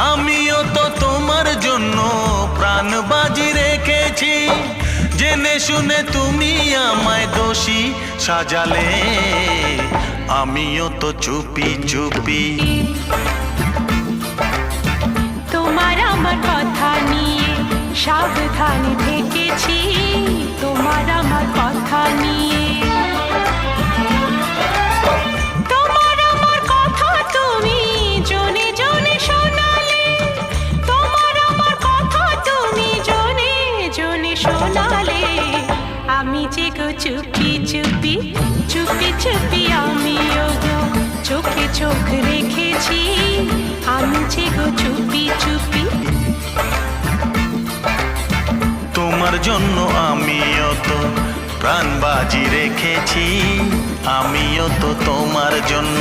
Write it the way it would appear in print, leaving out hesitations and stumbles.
আমিও তো তোমার জন্য প্রাণ বাজি রেখেছি, জেনে শুনে তুমি আমায় দোষী সাজালে, আমিও তো চুপি চুপি তোমার আমার কথা নিয়ে সাবধানে থেকেছি, তোমার আমার কথা নিয়ে। তোমার আমার কথা তুমি জনে জনে শোনালে, তোমার আমার কথা তুমি জনে জনে শোনালে, আমি যে গো চুপি চুপি চুপি চুপি আমিও গো চোখে চোখ রেখেছি, আমি যে গো চুপি চুপি। তোমার জন্য আমিও তো প্রাণ বাজি রেখেছি, আমিও তো তোমার জন্য।